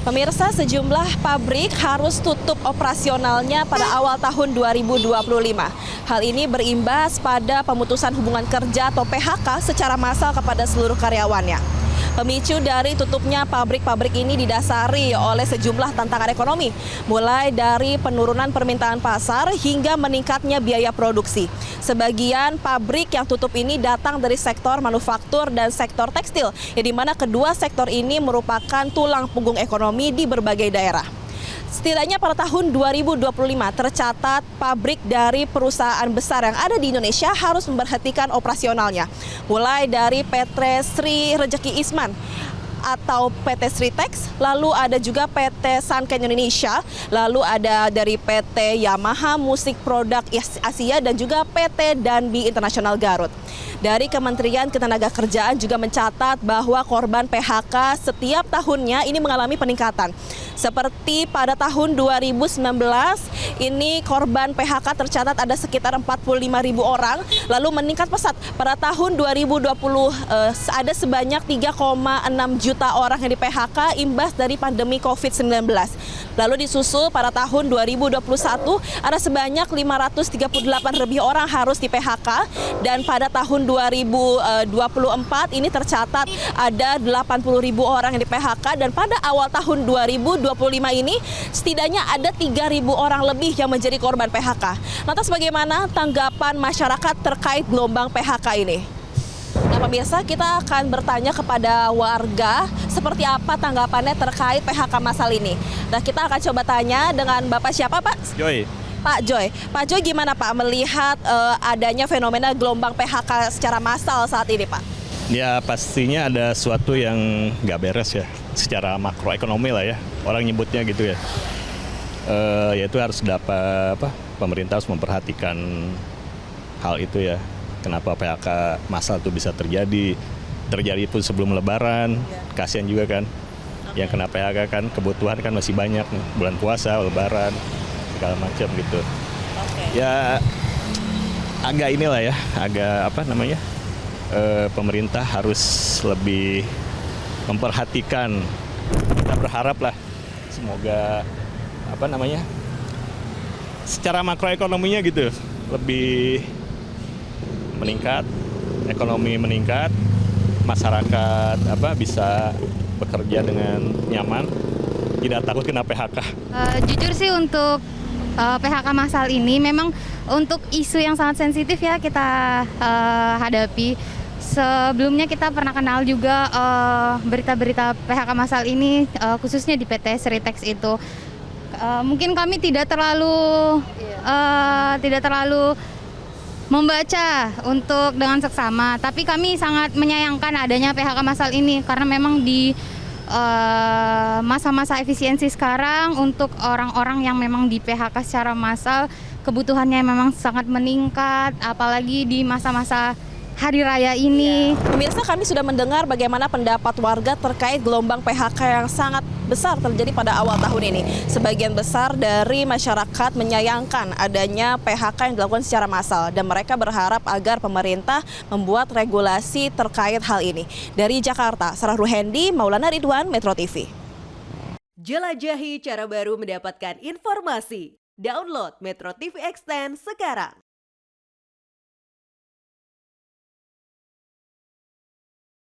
Pemirsa, sejumlah pabrik harus tutup operasionalnya pada awal tahun 2025. Hal ini berimbas pada pemutusan hubungan kerja atau PHK secara massal kepada seluruh karyawannya. Pemicu dari tutupnya pabrik-pabrik ini didasari oleh sejumlah tantangan ekonomi, mulai dari penurunan permintaan pasar hingga meningkatnya biaya produksi. Sebagian pabrik yang tutup ini datang dari sektor manufaktur dan sektor tekstil, yang dimana kedua sektor ini merupakan tulang punggung ekonomi di berbagai daerah. Setidaknya pada tahun 2025 tercatat pabrik dari perusahaan besar yang ada di Indonesia harus memberhentikan operasionalnya. Mulai dari PT Sri Rejeki Isman atau PT Sritex, lalu ada juga PT Sanken Indonesia, lalu ada dari PT Yamaha Musik Produk Asia dan juga PT Danbi International Garut. Dari Kementerian Ketenagakerjaan juga mencatat bahwa korban PHK setiap tahunnya ini mengalami peningkatan. Seperti pada tahun 2019, ini korban PHK tercatat ada sekitar 45.000 orang, lalu meningkat pesat. Pada tahun 2020 ada sebanyak 3,6 juta orang yang di PHK imbas dari pandemi COVID-19. Lalu disusul pada tahun 2021 ada sebanyak 538 lebih orang harus di PHK, dan pada tahun 2024 ini tercatat ada 80.000 orang yang di PHK, dan pada awal tahun 2025 ini setidaknya ada 3.000 orang lebih yang menjadi korban PHK. Lantas bagaimana tanggapan masyarakat terkait gelombang PHK ini? Nah pemirsa, kita akan bertanya kepada warga seperti apa tanggapannya terkait PHK massal ini. Nah kita akan coba tanya dengan Bapak siapa Pak? Joy. Pak Joy. Pak Joy, gimana Pak melihat adanya fenomena gelombang PHK secara massal saat ini Pak? Ya pastinya ada sesuatu yang nggak beres ya, secara makroekonomi lah ya, orang nyebutnya gitu ya. Yaitu harus pemerintah harus memperhatikan hal itu ya. Kenapa PHK massal itu bisa terjadi pun sebelum Lebaran, kasihan juga kan. Yang kena PHK kan kebutuhan kan masih banyak, bulan puasa, Lebaran, segala macam gitu. Ya agak inilah ya, agak pemerintah harus lebih memperhatikan. Kita berharap lah semoga secara makroekonominya gitu lebih meningkat, ekonomi meningkat, masyarakat bisa bekerja dengan nyaman, tidak takut kena PHK. Jujur sih untuk PHK massal ini memang untuk isu yang sangat sensitif ya kita hadapi. Sebelumnya kita pernah kenal juga berita-berita PHK massal ini khususnya di PT Sritex itu. Mungkin kami tidak terlalu membaca untuk dengan seksama, tapi kami sangat menyayangkan adanya PHK massal ini karena memang di masa-masa efisiensi sekarang untuk orang-orang yang memang di PHK secara massal kebutuhannya memang sangat meningkat, apalagi di masa-masa hari raya ini. Pemirsa, kami sudah mendengar bagaimana pendapat warga terkait gelombang PHK yang sangat besar terjadi pada awal tahun ini. Sebagian besar dari masyarakat menyayangkan adanya PHK yang dilakukan secara massal dan mereka berharap agar pemerintah membuat regulasi terkait hal ini. Dari Jakarta, Sarah Ruhendi, Maulana Ridwan, Metro TV. Jelajahi cara baru mendapatkan informasi. Download Metro TV Extend sekarang.